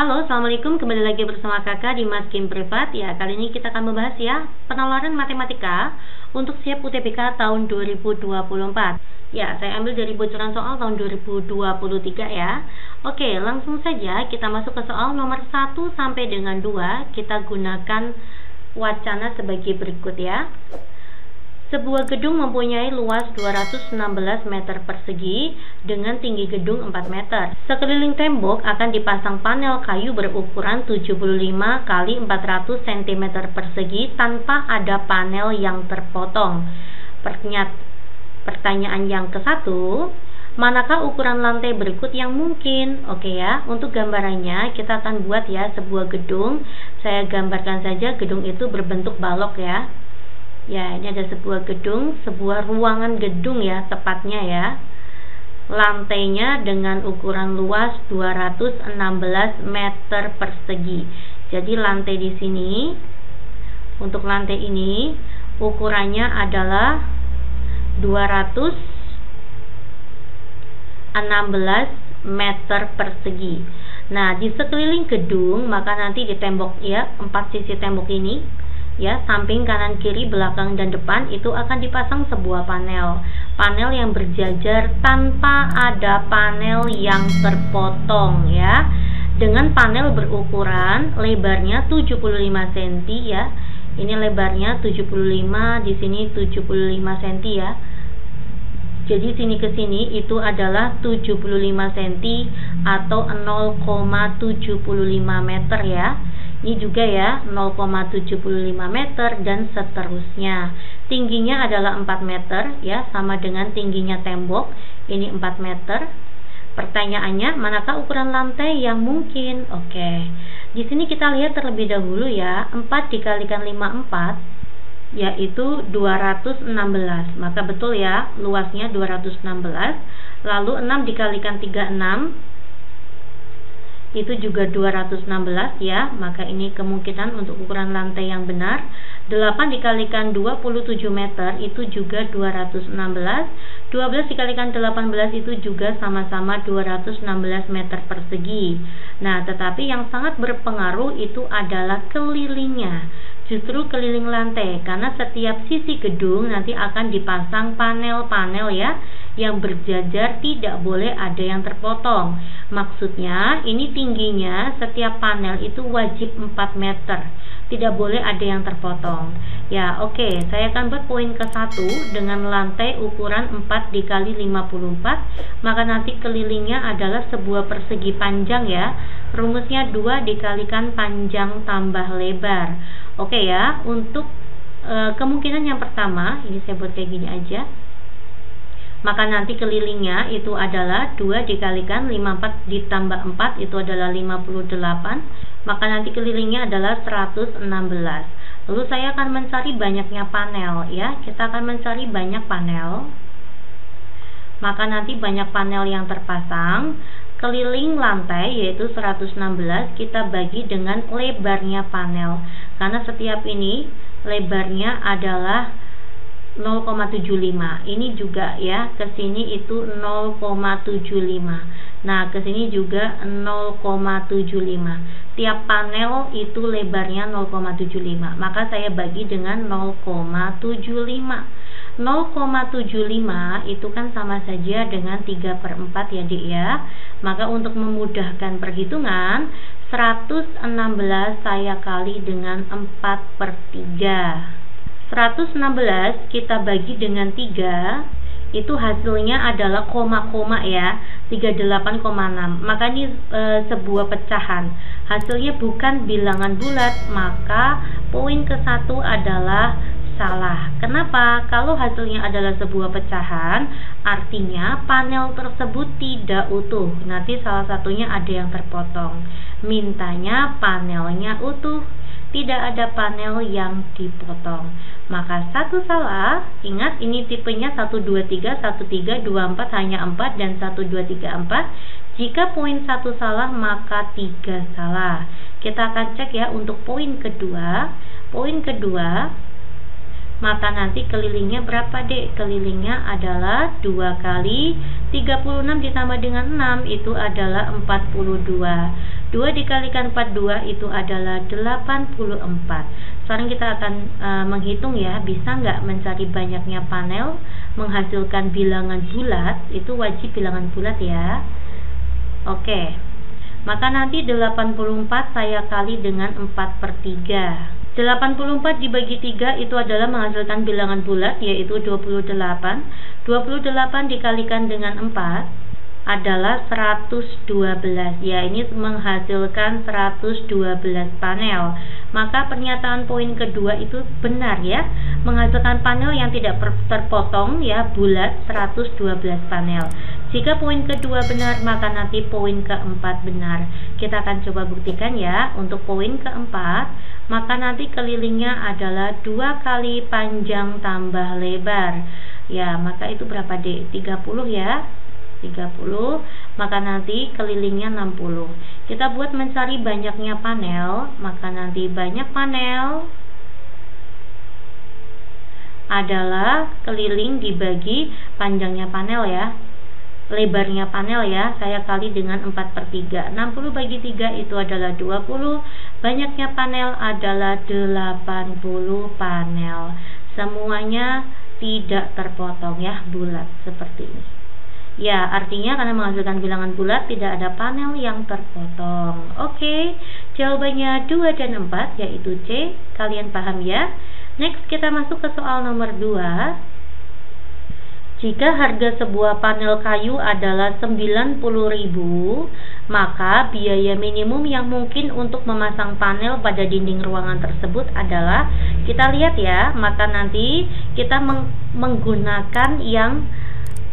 Halo, assalamualaikum. Kembali lagi bersama kakak di Mas Kim Privat. Ya, kali ini kita akan membahas ya penalaran matematika untuk SIAP UTBK tahun 2024. Ya, saya ambil dari bocoran soal tahun 2023 ya. Oke, langsung saja kita masuk ke soal nomor 1 sampai dengan 2. Kita gunakan wacana sebagai berikut ya. Sebuah gedung mempunyai luas 216 meter persegi dengan tinggi gedung 4 meter. Sekeliling tembok akan dipasang panel kayu berukuran 75 x 400 cm persegi tanpa ada panel yang terpotong. Pertanyaan yang ke-1, manakah ukuran lantai berikut yang mungkin? Oke ya, untuk gambarannya kita akan buat ya sebuah gedung. Saya gambarkan saja gedung itu berbentuk balok ya. Ya, ini ada sebuah gedung, sebuah ruangan gedung ya tepatnya ya. Lantainya dengan ukuran luas 216 meter persegi. Jadi lantai di sini, untuk lantai ini ukurannya adalah 216 meter persegi. Nah, di sekeliling gedung, maka nanti di tembok ya, 4 sisi tembok ini ya, samping, kanan, kiri, belakang, dan depan itu akan dipasang sebuah panel yang berjajar tanpa ada panel yang terpotong ya, dengan panel berukuran lebarnya 75 cm ya. Ini lebarnya 75, di sini 75 cm ya. Jadi sini ke sini itu adalah 75 cm atau 0,75 meter ya. Ini juga ya 0,75 meter dan seterusnya. Tingginya adalah 4 meter ya, sama dengan tingginya tembok. Ini 4 meter. Pertanyaannya, manakah ukuran lantai yang mungkin? Oke. Di sini kita lihat terlebih dahulu ya, 4 dikalikan 54 yaitu 216. Maka betul ya, luasnya 216. Lalu 6 dikalikan 36 itu juga 216 ya, maka ini kemungkinan untuk ukuran lantai yang benar. 8 dikalikan 27 meter itu juga 216. 12 dikalikan 18 itu juga sama-sama 216 meter persegi. Nah, tetapi yang sangat berpengaruh itu adalah kelilingnya. Justru keliling lantai, karena setiap sisi gedung nanti akan dipasang panel-panel ya, yang berjajar, tidak boleh ada yang terpotong. Maksudnya ini tingginya setiap panel itu wajib 4 meter, tidak boleh ada yang terpotong ya. Oke, saya akan buat poin ke-1 dengan lantai ukuran 4 dikali 54, maka nanti kelilingnya adalah sebuah persegi panjang ya. Rumusnya 2 dikalikan panjang tambah lebar. Oke ya, untuk kemungkinan yang pertama, ini saya buat kayak gini aja. Maka nanti kelilingnya itu adalah 2 dikalikan 54 ditambah 4 itu adalah 58. Maka nanti kelilingnya adalah 116. Lalu saya akan mencari banyaknya panel ya. Kita akan mencari banyak panel. Maka nanti banyak panel yang terpasang. Keliling lantai yaitu 116 kita bagi dengan lebarnya panel. Karena setiap ini lebarnya adalah 0,75. Ini juga ya, ke sini itu 0,75. Nah, ke sini juga 0,75. Tiap panel itu lebarnya 0,75. Maka saya bagi dengan 0,75. 0,75 itu kan sama saja dengan 3/4 ya Dik ya. Maka untuk memudahkan perhitungan, 116 saya kali dengan 4/3. 116 kita bagi dengan 3, itu hasilnya adalah koma-koma ya, 38,6. Maka ini sebuah pecahan, hasilnya bukan bilangan bulat, maka poin ke-1 adalah salah. Kenapa? Kalau hasilnya adalah sebuah pecahan, artinya panel tersebut tidak utuh. Nanti salah satunya ada yang terpotong. Mintanya panelnya utuh, tidak ada panel yang dipotong. Maka 1 salah. Ingat ini tipenya 1, 2, 3, 1, 3, 2, 4 hanya 4 dan 1, 2, 3, 4. Jika poin 1 salah maka 3 salah. Kita akan cek ya untuk poin kedua. Poin kedua maka nanti kelilingnya berapa Dek? Kelilingnya adalah 2 kali 36 ditambah dengan 6 itu adalah 42. 2 dikalikan 42 itu adalah 84. Sekarang kita akan menghitung ya, bisa nggak mencari banyaknya panel menghasilkan bilangan bulat. Itu wajib bilangan bulat ya. Oke, maka nanti 84 saya kali dengan 4/3. 84 dibagi 3 itu adalah menghasilkan bilangan bulat, yaitu 28. 28 dikalikan dengan 4 adalah 112. Ya, ini menghasilkan 112 panel. Maka pernyataan poin kedua itu benar ya, menghasilkan panel yang tidak terpotong ya, bulat 112 panel. Jika poin kedua benar, maka nanti poin keempat benar. Kita akan coba buktikan ya. Untuk poin keempat, maka nanti kelilingnya adalah 2 kali panjang tambah lebar. Ya, maka itu berapa Dek? 30 ya. 30, maka nanti kelilingnya 60. Kita buat mencari banyaknya panel, maka nanti banyak panel adalah keliling dibagi panjangnya panel ya, lebarnya panel ya, saya kali dengan 4/3. 60 bagi 3 itu adalah 20. Banyaknya panel adalah 80 panel. Semuanya tidak terpotong ya, bulat seperti ini. Ya, artinya karena menghasilkan bilangan bulat tidak ada panel yang terpotong. Oke, jawabannya 2 dan 4 yaitu C. Kalian paham ya? Next kita masuk ke soal nomor 2. Jika harga sebuah panel kayu adalah 90.000, maka biaya minimum yang mungkin untuk memasang panel pada dinding ruangan tersebut adalah, kita lihat ya, maka nanti kita menggunakan yang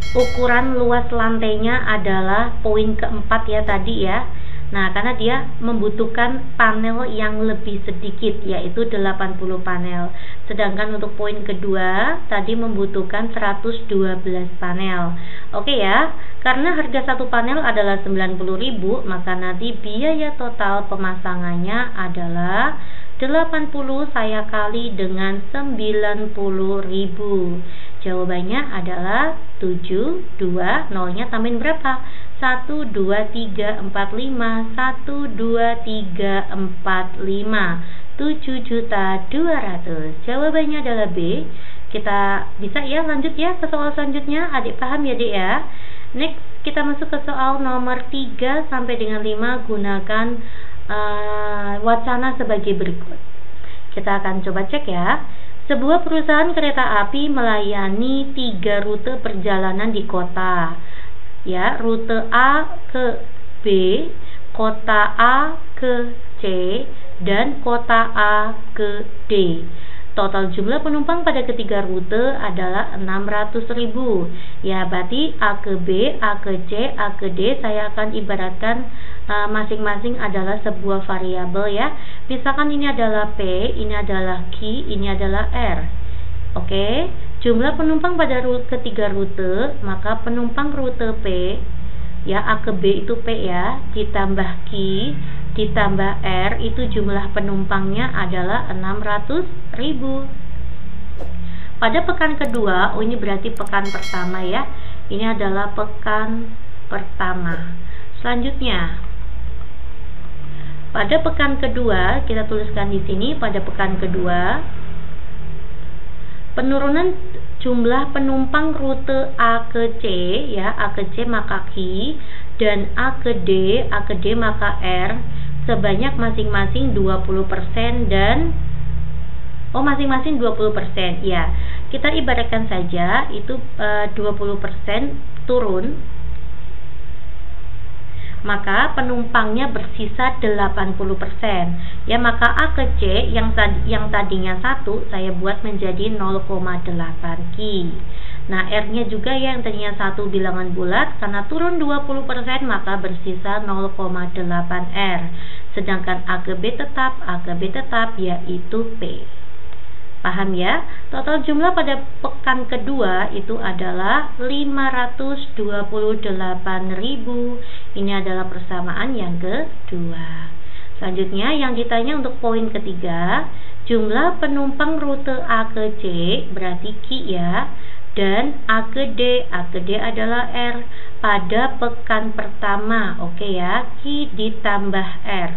ukuran luas lantainya adalah poin keempat ya tadi ya. Nah, karena dia membutuhkan panel yang lebih sedikit, yaitu 80 panel. Sedangkan untuk poin kedua tadi membutuhkan 112 panel. Oke ya, karena harga satu panel adalah 90.000, maka nanti biaya total pemasangannya adalah 80 saya kali dengan 90.000. Jawabannya adalah 7, 2, nolnya tambahin berapa? 1, 2, 3, 4, 5 1, 2, 3, 4, 5 7.200.000. Jawabannya adalah B. Kita bisa ya lanjut ya ke soal selanjutnya. Adik paham ya Dek ya? Next kita masuk ke soal nomor 3 sampai dengan 5. Gunakan wacana sebagai berikut. Kita akan coba cek ya. Sebuah perusahaan kereta api melayani 3 rute perjalanan di kota. Ya, rute A ke B, kota A ke C, dan kota A ke D. Total jumlah penumpang pada ketiga rute adalah 600.000. Ya, berarti A ke B, A ke C, A ke D saya akan ibaratkan masing-masing adalah sebuah variabel ya. Misalkan ini adalah P, ini adalah Q, ini adalah R. Oke, jumlah penumpang pada ketiga rute, maka penumpang rute P ya, A ke B itu P ya, ditambah Q ditambah R, itu jumlah penumpangnya adalah 600.000. Pada pekan kedua, ini berarti pekan pertama ya. Ini adalah pekan pertama. Selanjutnya, pada pekan kedua, kita tuliskan di sini pada pekan kedua, penurunan jumlah penumpang rute A ke C ya, A ke C maka Q, dan A ke D maka R sebanyak masing-masing 20% dan masing-masing 20% ya. Kita ibaratkan saja itu 20% turun, maka penumpangnya bersisa 80% ya. Maka A ke C yang tadinya 1 saya buat menjadi 0,8 Q. Nah, R-nya juga ya, yang tadinya 1 bilangan bulat, karena turun 20% maka bersisa 0,8 R. Sedangkan A ke B tetap yaitu P. Paham ya? Total jumlah pada pekan kedua itu adalah 528.000. Ini adalah persamaan yang kedua. Selanjutnya yang ditanya untuk poin ketiga, Jumlah penumpang rute A ke C berarti Q ya, dan A ke D adalah R pada pekan pertama. Oke ya, Q ditambah R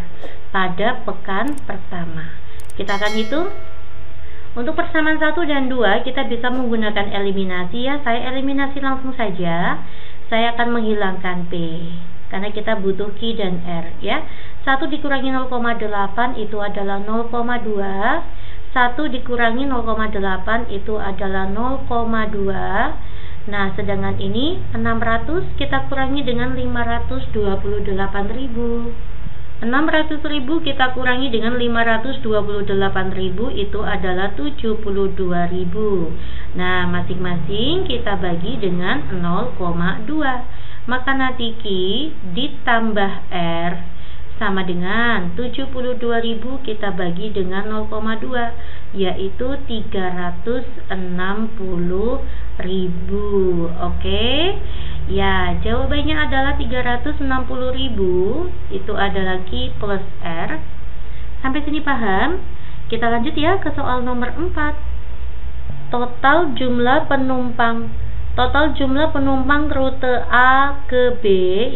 pada pekan pertama. Kita akan hitung. Untuk persamaan 1 dan 2 kita bisa menggunakan eliminasi ya. Saya eliminasi langsung saja. Saya akan menghilangkan P karena kita butuh Q dan R ya. 1 dikurangi 0,8 itu adalah 0,2. 1 dikurangi 0,8 itu adalah 0,2. Nah, sedangkan ini 600 kita kurangi dengan 528.000. 600.000 kita kurangi dengan 528.000 itu adalah 72.000. Nah, masing-masing kita bagi dengan 0,2. Maka nanti Q ditambah R sama dengan 72.000 kita bagi dengan 0,2, yaitu 360.000. Oke. Ya, jawabannya adalah 360.000. Itu adalah Q plus R. Sampai sini paham? Kita lanjut ya ke soal nomor 4. Total jumlah penumpang rute A ke B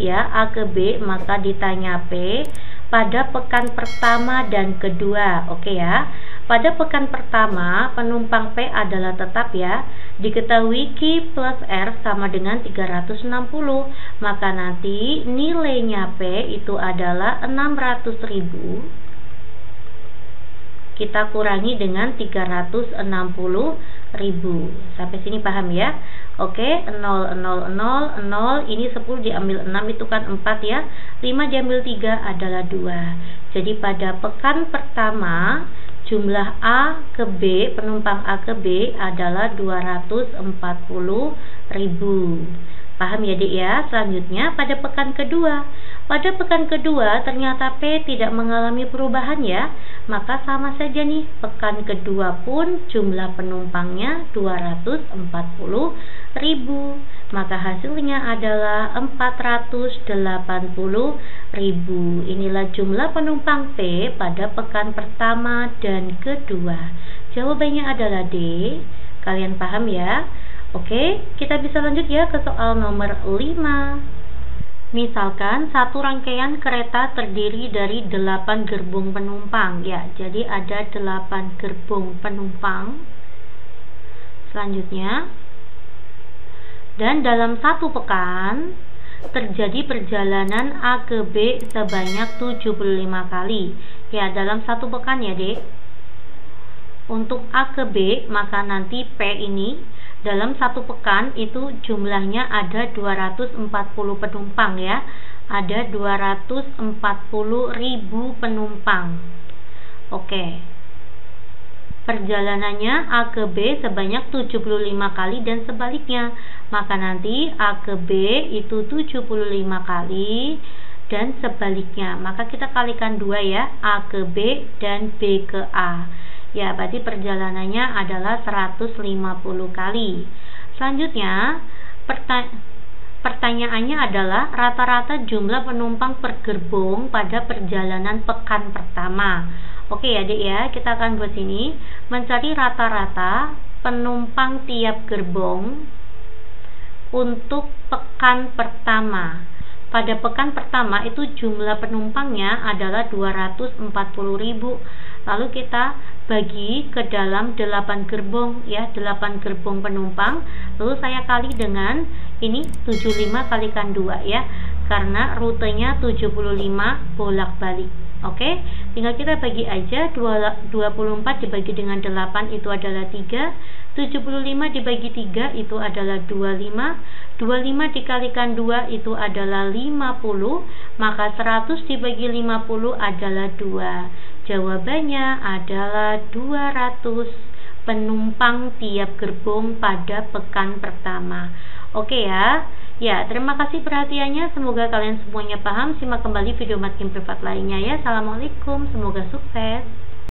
ya, A ke B, maka ditanya P pada pekan pertama dan kedua. Oke ya. Pada pekan pertama penumpang P adalah tetap ya. Diketahui Q plus R sama dengan 360. Maka nanti nilainya P itu adalah 600.000. Kita kurangi dengan 360.000. Sampai sini paham ya? Oke, 0, 0, 0, 0, ini 10 diambil 6 itu kan 4 ya. 5 diambil 3 adalah 2. Jadi pada pekan pertama jumlah A ke B, penumpang A ke B adalah 240.000. Paham ya Dik ya? Selanjutnya pada pekan kedua. Pada pekan kedua ternyata P tidak mengalami perubahan ya. Maka sama saja nih, pekan kedua pun jumlah penumpangnya 240.000. Maka hasilnya adalah 480.000. Inilah jumlah penumpang P pada pekan pertama dan kedua. Jawabannya adalah D. Kalian paham ya? Oke, kita bisa lanjut ya ke soal nomor 5. Misalkan satu rangkaian kereta terdiri dari 8 gerbong penumpang ya. Jadi ada 8 gerbong penumpang. Selanjutnya, dan dalam satu pekan terjadi perjalanan A ke B sebanyak 75 kali. Ya, dalam satu pekan ya, Dek. Untuk A ke B, maka nanti P ini dalam satu pekan itu jumlahnya ada 240 penumpang ya. Ada 240.000 penumpang. Oke. Perjalanannya A ke B sebanyak 75 kali dan sebaliknya. Maka nanti A ke B itu 75 kali dan sebaliknya. Maka kita kalikan 2 ya, A ke B dan B ke A. Ya, berarti perjalanannya adalah 150 kali. Selanjutnya, pertanyaannya adalah rata-rata jumlah penumpang per gerbong pada perjalanan pekan pertama. Oke ya Dek ya, kita akan buat sini mencari rata-rata penumpang tiap gerbong untuk pekan pertama. Pada pekan pertama itu jumlah penumpangnya adalah 240.000. Lalu kita bagi ke dalam 8 gerbong ya, 8 gerbong penumpang. Lalu saya kali dengan ini 75 kalikan 2 ya. Karena rutenya 75 bolak-balik. Oke, tinggal kita bagi aja. 24 dibagi dengan 8 itu adalah 3. 75 dibagi 3 itu adalah 25. 25 dikalikan 2 itu adalah 50. Maka 100 dibagi 50 adalah 2. Jawabannya adalah 200 penumpang tiap gerbong pada pekan pertama. Oke ya. Ya, terima kasih perhatiannya. Semoga kalian semuanya paham. Simak kembali video matkin privat lainnya ya. Assalamualaikum. Semoga sukses.